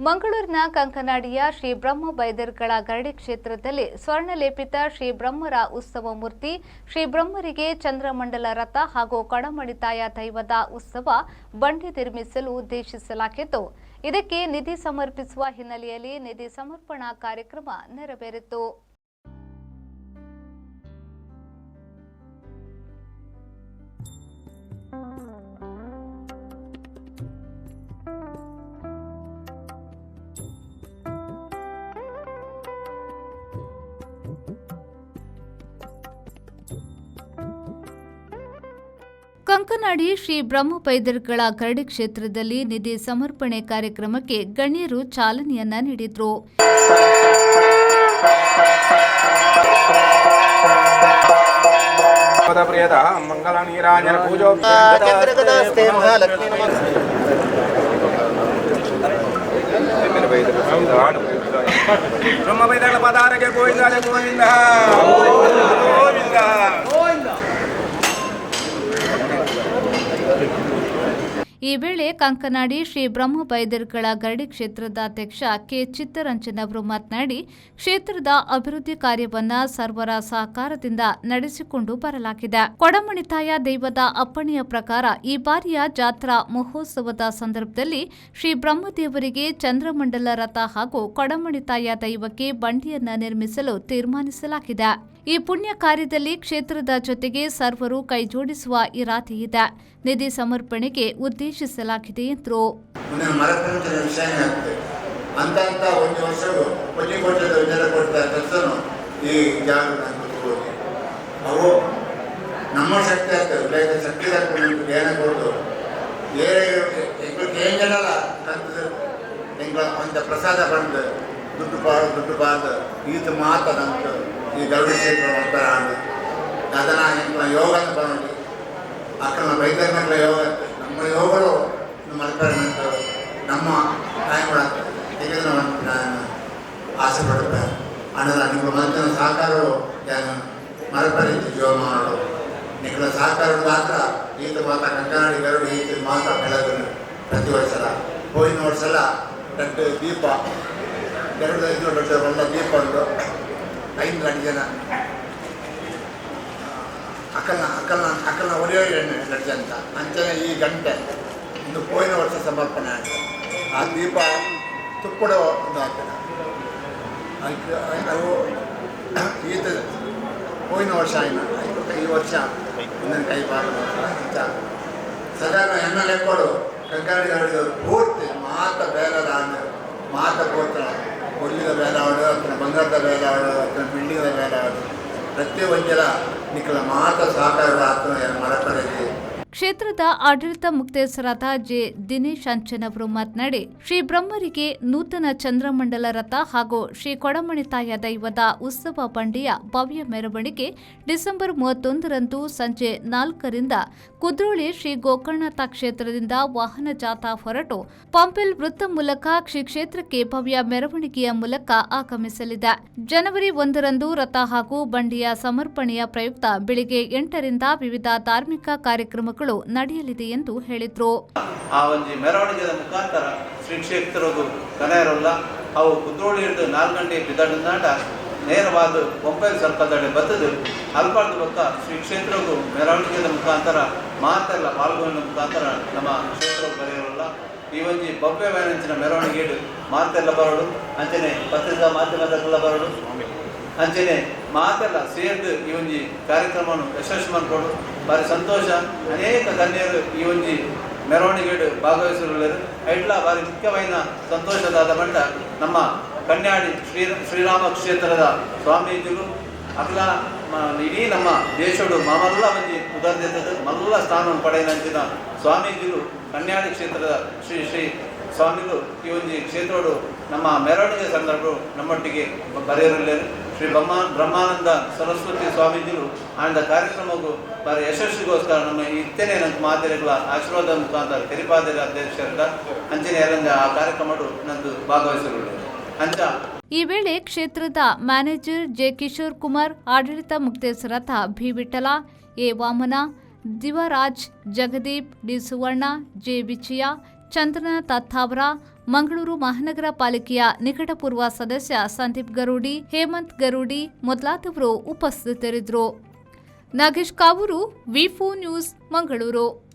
ಮಂಗಳೂರಿನ ಕಂಕನಾಡಿಯ ಶ್ರೀ ಬ್ರಹ್ಮ ಬೈದರ್ಗಳ ಗರಡಿ ಕ್ಷೇತ್ರದಲ್ಲಿ ಸ್ವರ್ಣಲೇಪಿತ ಶ್ರೀ ಬ್ರಹ್ಮರ ಉತ್ಸವ ಮೂರ್ತಿ ಶ್ರೀ ಬ್ರಹ್ಮರಿಗೆ ಚಂದ್ರಮಂಡಲ ರಥ ಹಾಗೂ ಕಡಮಣಿತಾಯ ದೈವದ ಉತ್ಸವ ಬಂಡಿ ನಿರ್ಮಿಸಲು ಉದ್ದೇಶಿಸಲಾಗಿದ್ದು ಇದಕ್ಕೆ ನಿಧಿ ಸಮರ್ಪಿಸುವ ಹಿನ್ನೆಲೆಯಲ್ಲಿ ನಿಧಿ ಸಮರ್ಪಣಾ ಕಾರ್ಯಕ್ರಮ ನೆರವೇರಿತು. ಕಂಕನಾಡಿ ಶ್ರೀ ಬ್ರಹ್ಮ ಬೈದರ್ಗಳ ಗರಡಿ ಕ್ಷೇತ್ರದಲ್ಲಿ ನಿಧಿ ಸಮರ್ಪಣೆ ಕಾರ್ಯಕ್ರಮಕ್ಕೆ ಗಣ್ಯರು ಚಾಲನೆಯನ್ನ ನೀಡಿದ್ರು. ಬ್ರಹ್ಮ ಬೈದರ್ಗಳ ಪದಾರಕ್ಕೆ ಗೋವಿಂದ ಗೋವಿಂದ. ಈ ವೇಳೆ ಕಂಕನಾಡಿ ಶ್ರೀ ಬ್ರಹ್ಮ ಬೈದರ್ಗಳ ಗರಡಿ ಕ್ಷೇತ್ರದ ಅಧ್ಯಕ್ಷ ಕೆ ಚಿತ್ತರಂಜನ್ ಅವರು ಮಾತನಾಡಿ, ಕ್ಷೇತ್ರದ ಅಭಿವೃದ್ಧಿ ಕಾರ್ಯವನ್ನ ಸರ್ವರ ಸಹಕಾರದಿಂದ ನಡೆಸಿಕೊಂಡು ಬರಲಾಗಿದೆ. ಕೊಡಮಣಿತಾಯ ದೈವದ ಅಪ್ಪಣೆಯ ಪ್ರಕಾರ ಈ ಬಾರಿಯ ಜಾತ್ರಾ ಮಹೋತ್ಸವದ ಸಂದರ್ಭದಲ್ಲಿ ಶ್ರೀ ಬ್ರಹ್ಮದೇವರಿಗೆ ಚಂದ್ರಮಂಡಲ ರಥ ಹಾಗೂ ಕೊಡಮಣಿತಾಯ ದೈವಕ್ಕೆ ಬಂಡಿಯನ್ನ ನಿರ್ಮಿಸಲು ತೀರ್ಮಾನಿಸಲಾಗಿದೆ. ಈ ಪುಣ್ಯ ಕಾರ್ಯದಲ್ಲಿ ಕ್ಷೇತ್ರದ ಜೊತೆಗೆ ಸರ್ವರು ಕೈಜೋಡಿಸುವ ಇರಾದೆಯಿದೆ. ನಿಧಿ ಸಮರ್ಪಣೆಗೆ ಉದ್ದೇಶಿಸಲಾಗಿದೆ ಎಂದರು. ನಮ್ಮ ಶಕ್ತಿ ಆಗ್ತದೆ ಶಕ್ತಿ ಅಂತ ಪ್ರಸಾದ ಬಂದು ದುಡ್ಡು ಬಾರ್ದು ಇದು ಮಾತದಂತ ಈ ಗರುಡ ಕ್ಷೇತ್ರ ಬರ್ತಾರ ಅದನ್ನ ಯೋಗನ ಬಂದು ಅಕ್ಕನ ಬೈದರ್ನಗಳ ಯೋಗ ನಮ್ಮ ಯೋಗಗಳು ಮಲ್ಪರಂತ ನಮ್ಮ ಟೈಮ್ ತೆಗೆದು ನಾನು ಆಸೆ ಪಡುತ್ತೆ ಅನ್ನೋದ ನಿಮ್ಮ ಮನಸ್ಸಿನ ಸಹಕಾರಗಳು ನಾನು ಮಲ್ಪರಿಂದ ಜೀವ ಮಾಡೋದು ನಿಖಲ ಸಹಕಾರದ ಮಾತ್ರ ಈತ ಮಾತ ಕಂಕನಾಡಿ ಗರುಡು ಈತ ಮಾತ ಬೆಳಗನ್ನು ಪ್ರತಿ ವರ್ಷ ಹೋಗಿನ ವರ್ಷಲ್ಲ ದೊಡ್ಡ ದೀಪ 2-5 ದೊಡ್ಡ ಒಳ್ಳೆ ದೀಪ ಉಂಟು 5 ಗಂಟೆ ಜನ ಅಕ್ಕಲ್ನ ಒಡೆಯೋ ಗಂಟೆ ಅಂತ ಅಂಚನೆ ಈ ಗಂಟೆ ಒಂದು ಹೋಗಿನ ವರ್ಷ ಸಮರ್ಪಣೆ ಆಗಿದೆ. ಆ ದೀಪ ತುಪ್ಪಡ ಒಂದು ಹಾಕಿದ ಅವು ಈತ ಹೋಗಿನ ವರ್ಷ ಈ ವರ್ಷ ಇನ್ನೊಂದು ಕೈ ಅಂತ ಸಾಧಾರಣ ಎನ್ನ ಲೆಕ್ಕೋಡು ಕಂಕನಾಡಿ ಗರಡಿಯವರು ಪೂರ್ತಿ ಮಾತ ಬೇಲದ ಮಾತ ಪೋತ್ರ ಕೊಲ್ಲಿದ ಬೇಲಾವಡು ಅತನ ಬಂಗಾರದ ಬೇಲಾವಡು ಅತನ ಬಿಲ್ಡಿಂಗದ ಬೇಲಾವಡು ಪ್ರತಿ ಒಂಜಲ ನಿಖಲ ಮಾತ ಸಹಕಾರದ ಆತ್ಮ ಮರಪಡೆಗೆ. ಕ್ಷೇತ್ರದ ಆಡಳಿತ ಮುಕ್ತೇಸರಾದ ಜೆ ದಿನೇಶ್ ಅಂಚನ್ ಅವರು ಮಾತನಾಡಿ, ಶ್ರೀ ಬ್ರಹ್ಮರಿಗೆ ನೂತನ ಚಂದ್ರಮಂಡಲ ರಥ ಹಾಗೂ ಶ್ರೀ ಕೊಡಮಣಿತಾಯ ದೈವದ ಉತ್ಸವ ಬಂಡಿಯ ಭವ್ಯ ಮೆರವಣಿಗೆ ಡಿಸೆಂಬರ್ 31ರಂದು ಸಂಜೆ 4ರಿಂದ ಕುದ್ರೋಳಿ ಶ್ರೀ ಗೋಕರ್ಣನಾಥ ಕ್ಷೇತ್ರದಿಂದ ವಾಹನ ಜಾಥಾ ಹೊರಟು ಪಂಪಿಲ್ ವೃತ್ತ ಮೂಲಕ ಶ್ರೀ ಕ್ಷೇತ್ರಕ್ಕೆ ಭವ್ಯ ಮೆರವಣಿಗೆಯ ಮೂಲಕ ಆಗಮಿಸಲಿದೆ. ಜನವರಿ 1ರಂದು ರಥ ಹಾಗೂ ಬಂಡಿಯ ಸಮರ್ಪಣೆಯ ಪ್ರಯುಕ್ತ ಬೆಳಿಗ್ಗೆ 8ರಿಂದ ವಿವಿಧ ಧಾರ್ಮಿಕ ಕಾರ್ಯಕ್ರಮಗಳು ನಡೆಯಲಿದೆ ಎಂದು ಹೇಳಿದ್ರು. ಆ ಒಂದು ಮೆರವಣಿಗೆಯ ಮುಖಾಂತರ ಶ್ರೀ ಕ್ಷೇತ್ರದ ಕನೆಯರಲ್ಲ ಅವು ಕುದ್ರೋಳಿ 4 ಗಂಟೆ ಬಿದ್ದಾಡ ನೇರವಾದ ಮೊಬೈಲ್ ಸರ್ಕಲ್ದಡೆ ಬತ್ತದು ಅಲ್ಪಾರ್ದು ಬಕ್ಕ ಶ್ರೀ ಕ್ಷೇತ್ರಕ್ಕೂ ಮೆರವಣಿಗೆಯ ಮುಖಾಂತರ ಮಾತೆಲ್ಲ ಪಾಲ್ಗೊಳ್ಳುವ ಮುಖಾಂತರ ನಮ್ಮ ಕ್ಷೇತ್ರ ಕರೆಯರಲ್ಲ ಈ ಒಂದು ಭವ್ಯ ವ್ಯಾನಂಚಿನ ಮೆರವಣಿಗೆ ಮಾತೆಲ್ಲ ಬರೋಡು ಅಂಚನೆ ಪತ್ರಿಕಾ ಮಾಧ್ಯಮದಲ್ಲ ಬರೋಡು ಅಂಚನೆ ಮಾತೆಲ್ಲ ಸೇರಿದು ಈ ಒಂದು ಕಾರ್ಯಕ್ರಮವನ್ನು ಯಶಸ್ವಿ ಮಾಡಿಕೊಂಡು ಭಾರಿ ಸಂತೋಷ. ಅನೇಕ ಗಣ್ಯರು ಈ ಒಂದು ಮೆರವಣಿಗೆ ಭಾಗವಹಿಸಿರುವರು ಐಡ್ಲ ಭಾರಿ ಮುಖ್ಯమైన ಸಂತೋಷದಾದ ಬಂಡ ನಮ್ಮ ಕನ್ಯಾಡಿ ಶ್ರೀರಾಮ ಕ್ಷೇತ್ರದ ಸ್ವಾಮೀಜಿಗಳು ಅಕ್ಲ ಇಡೀ ನಮ್ಮ ದೇಶಡು ಮಲ್ಲ ಒಂದು ಉದಾರ್ದದ ಮಲ್ಲ ಸ್ಥಾನವನ್ನು ಪಡೆಯಂಚಿನ ಸ್ವಾಮೀಜಿಗಳು ಕನ್ಯಾಡಿ ಕ್ಷೇತ್ರದ ಶ್ರೀ ಸ್ವಾಮಿಗಳು ಈ ಒಂದು ಕ್ಷೇತ್ರಗಳು ನಮ್ಮ ಮೆರವಣಿಗೆ ಸಂದರ್ಭ ನಮ್ಮೊಟ್ಟಿಗೆ ಬರೆಯರಲ್ಲೇರು. ಶ್ರೀ ಬ್ರಹ್ಮಾನಂದ ಸರಸ್ವತಿ ಸ್ವಾಮೀಜಿಗಳು ಆಂಡ ಕಾರ್ಯಕ್ರಮಕ್ಕೂ ಭಾರಿ ಯಶಸ್ವಿಗೋಸ್ಕರ ನಮ್ಮ ಇತ್ತೇನೆ ನನ್ನ ಮಾತೆರೆಗಳ ಆಶೀರ್ವಾದ ಮುಖಾಂತರ ತೆರಿಪಾದರ ಅಧ್ಯಕ್ಷರ ಅಂಚನೆ ಎಲ್ಲ ಆ ಕಾರ್ಯಕ್ರಮ ನಂದು ಭಾಗವಹಿಸಿರುವುದು ಅಂಚ. ಈ ವೇಳೆ ಕ್ಷೇತ್ರದ ಮ್ಯಾನೇಜರ್ ಜೆ ಕಿಶೋರ್ ಕುಮಾರ್, ಆಡಳಿತ ಮುಕ್ತೇಸರಾದ B Vittala, A Vamana, Divaraj, Jagadeep, D Suvarna, J Vijaya, Chandran Tattavara, Mangaluru ಮಹಾನಗರ ಪಾಲಿಕೆಯ ನಿಕಟಪೂರ್ವ ಸದಸ್ಯ ಸಂದೀಪ್ ಗರುಡಿ, ಹೇಮಂತ್ ಗರುಡಿ ಮೊದಲಾದವರು ಉಪಸ್ಥಿತರಿದ್ದರು. ನಾಗೇಶ್ ಕಾವೂರು, ವಿ4 ನ್ಯೂಸ್, ಮಂಗಳೂರು.